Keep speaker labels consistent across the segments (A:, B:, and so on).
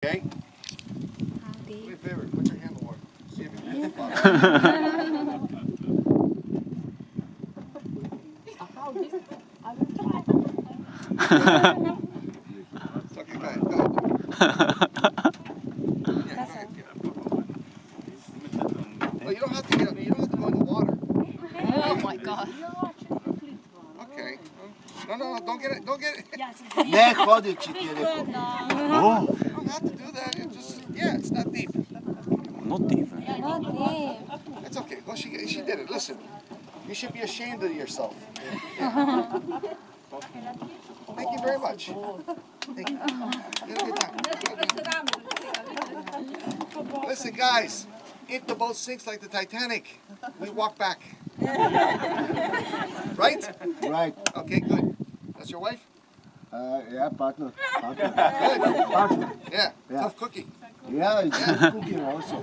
A: Okay? Do me a favor, put your hand in the water. See if you can get the bottom. It's okay, go ahead. Go ahead. Yeah, go ahead. Well, you don't have to get up. You don't have to go in the water.
B: Oh my God.
A: Okay. No, don't get it. Don't get it.
C: Ne chodit ci ti rekao.
D: Oh,
A: You don't have to do that. It just, yeah, it's not deep.
D: not even.
A: It's okay. Well, she did it. Listen, you should be ashamed of yourself. Thank you very much. Thank you. You had a good time. Listen, guys, if the boat sinks like the Titanic, we walk back. Right?
C: Right.
A: Okay, good. That's your wife?
C: Yeah, partner.
A: Good.
C: Partner.
A: Yeah,
C: Yeah.
A: tough cookie.
C: Yeah, it's good cooking also.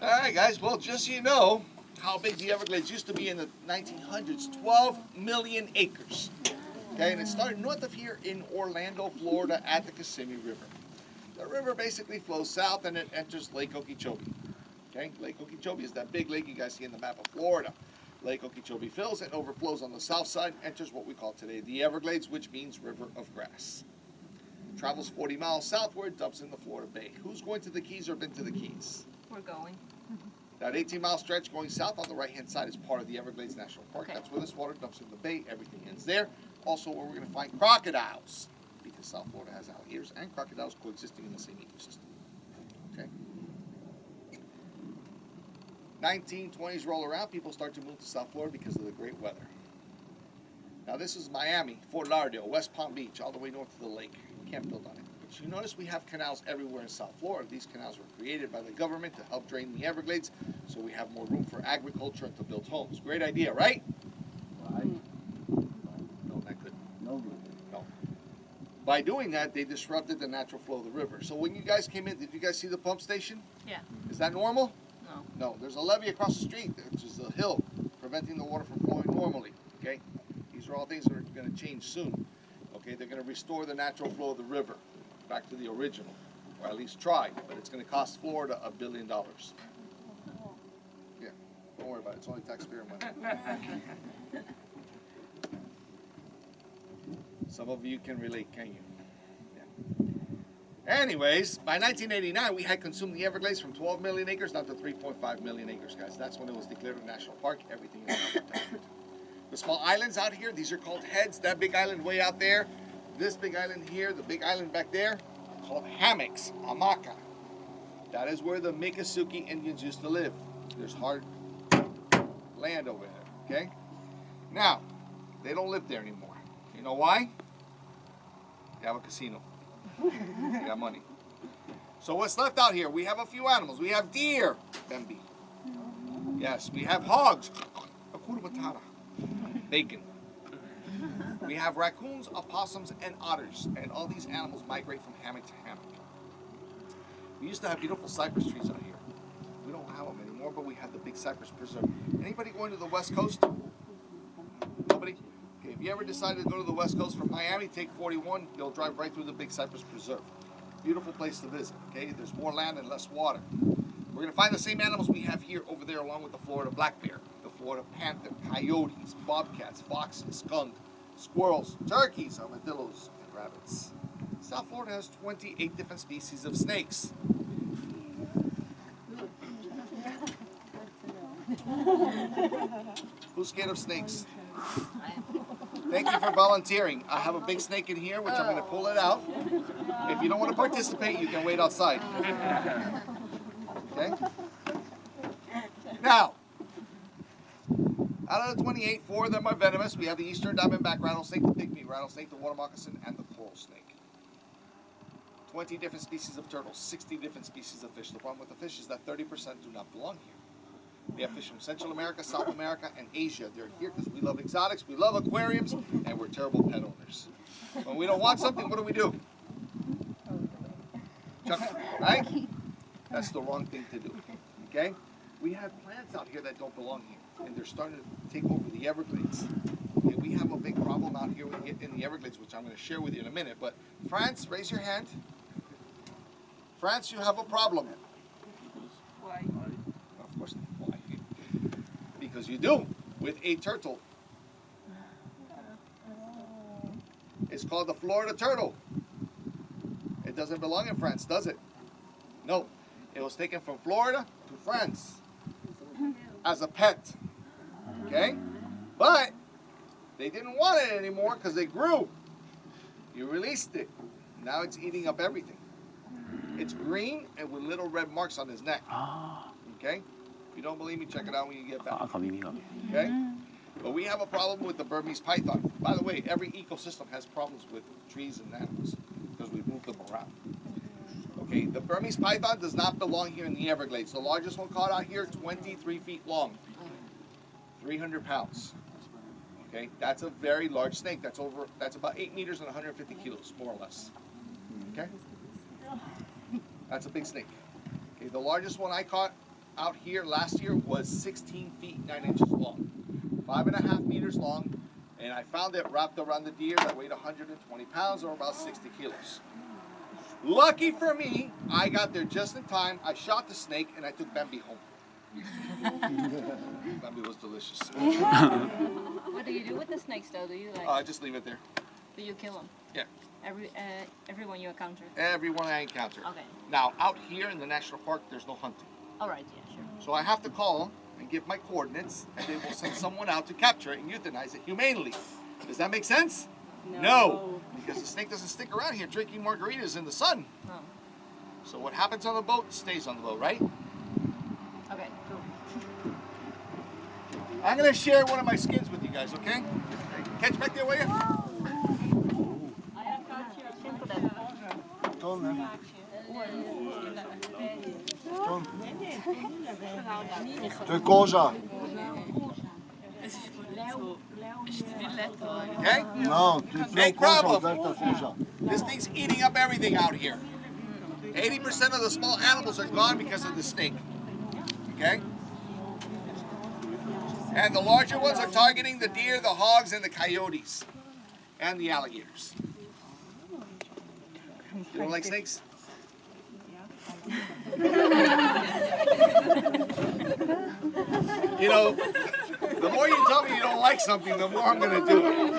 A: All right, guys. Well, just so you know how big the Everglades used to be in the 1900s, 12 million acres. Okay, and it started north of here in Orlando, Florida, at the Kissimmee River. The river basically flows south and it enters Lake Okeechobee. Okay, Lake Okeechobee is that big lake you guys see in the map of Florida. Lake Okeechobee fills and overflows on the south side, enters what we call today the Everglades, which means River of Grass. Travels 40 miles southward, dumps in the Florida Bay. Who's going to the Keys or been to the Keys?
B: We're going.
A: That 18-mile stretch going south on the right-hand side is part of the Everglades National Park.
B: Okay.
A: That's where this water dumps in the bay. Everything ends there. Also where we're going to find crocodiles, because South Florida has alligators and crocodiles coexisting in the same ecosystem. Okay. 1920s roll around, people start to move to South Florida because of the great weather. Now this is Miami, Fort Lauderdale, West Palm Beach, all the way north of the lake. You can't build on it. But you notice we have canals everywhere in South Florida. These canals were created by the government to help drain the Everglades, so we have more room for agriculture and to build homes. Great idea, right?
C: Right.
A: No, not good.
C: No good.
A: No. By doing that, they disrupted the natural flow of the river. So when you guys came in, did you guys see the pump station?
B: Yeah.
A: Is that normal?
B: No.
A: No. There's a levee across the street, which is a hill, preventing the water from flowing normally. Okay? These are all things that are going to change soon. Okay? They're going to restore the natural flow of the river back to the original, or at least try. But it's going to cost Florida $1 billion. Yeah. Don't worry about it. It's only taxpayer money. Some of you can relate, can you? Yeah. Anyways, by 1989, we had consumed the Everglades from 12 million acres down to 3.5 million acres, guys. That's when it was declared a national park. Everything is now protected. The small islands out here, these are called heads. That big island way out there, this big island here, the big island back there, are called hammocks, hamaca. That is where the Miccosukee Indians used to live. There's hard land over there, okay? Now, they don't live there anymore. You know why? They have a casino. They got money. So what's left out here? We have a few animals. We have deer, Bambi. Yes, we have hogs, Hakuna Matata, bacon. We have raccoons, opossums, and otters. And all these animals migrate from hammock to hammock. We used to have beautiful cypress trees out here. We don't have them anymore, but we had the big cypress preserve. Anybody going to the West Coast? Nobody? Okay, if you ever decided to go to the West Coast from Miami, take 41, you'll drive right through the big cypress preserve. Beautiful place to visit, okay? There's more land and less water. We're going to find the same animals we have here over there along with the Florida black bear, the Florida panther, coyotes, bobcats, foxes, skunk, squirrels, turkeys, armadillos, and rabbits. South Florida has 28 different species of snakes. Who's scared of snakes? Thank you for volunteering. I have a big snake in here, which I'm going to pull it out. If you don't want to participate, you can wait outside. Okay? Now, out of the 28, 4 of them are venomous. We have the eastern diamondback rattlesnake, the pygmy rattlesnake, the water moccasin, and the coral snake. 20 different species of turtles, 60 different species of fish. The problem with the fish is that 30% do not belong here. We have fish from Central America, South America, and Asia. They're here because we love exotics, we love aquariums, and we're terrible pet owners. When we don't want something, what do? Chuck it, right? That's the wrong thing to do, okay? We have plants out here that don't belong here, and they're starting to take over the Everglades. Okay, we have a big problem out here in the Everglades, which I'm going to share with you in a minute. But France, raise your hand. France, you have a problem.
B: Why?
A: Of course not. Why? Because you do, with a turtle. It's called the Florida turtle. It doesn't belong in France, does it? No. It was taken from Florida to France as a pet. Okay? But they didn't want it anymore because they grew. You released it. Now it's eating up everything. It's green and with little red marks on his neck.
D: 아,
A: Okay? If you don't believe me, check it out when you get back.
D: 아까 미미가.
A: Okay? But we have a problem with the Burmese python. By the way, every ecosystem has problems with trees and animals because we've moved them around. Okay, the Burmese python does not belong here in the Everglades. The largest one caught out here, 23 feet long, 300 pounds. Okay, that's a very large snake. That's about 8 meters and 150 kilos, more or less. Okay, that's a big snake. Okay, the largest one I caught out here last year was 16 feet 9 inches long, 5.5 meters long, and I found it wrapped around the deer that weighed 120 pounds or about 60 kilos. Lucky for me, I got there just in time. I shot the snake and I took Bambi home. Bambi was delicious.
B: What do you do with the snakes though? Do you
A: Just leave it there.
B: do you kill them?
A: Yeah.
B: Everyone you encounter.
A: Everyone I encounter.
B: Okay.
A: Now, out here in the national park, there's no hunting.
B: All right. Yeah. Sure.
A: So I have to call and give my coordinates, and they will send someone out to capture it and euthanize it humanely. Does that make sense? No. Because the snake doesn't stick around here drinking margaritas in the sun.
B: No.
A: So what happens on the boat stays on the boat, right?
B: Okay. Cool.
A: I'm going to share one of my skins with you guys, okay? Catch back there, will you?
C: Ton, hè? Ton. De koza.
A: Okay?
C: No, het is
A: Big
C: koza,
A: problem.
C: Delta koza.
A: This thing's eating up everything out here. 80% of the small animals are gone because of the snake. Okay? And the larger ones are targeting the deer, the hogs, and the coyotes. And the alligators. You don't like snakes? You know, the more you tell me you don't like something, the more I'm going to do it.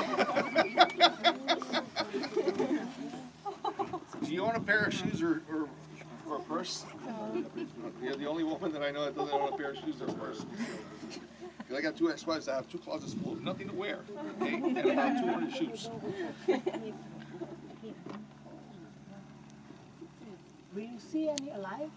A: Do you own a pair of shoes or a purse? You're the only woman that I know that doesn't own a pair of shoes or a purse. Because I got 2 ex-wives that have 2 closets full of nothing to wear, okay, and about 200 shoes.
E: Will you see any alive?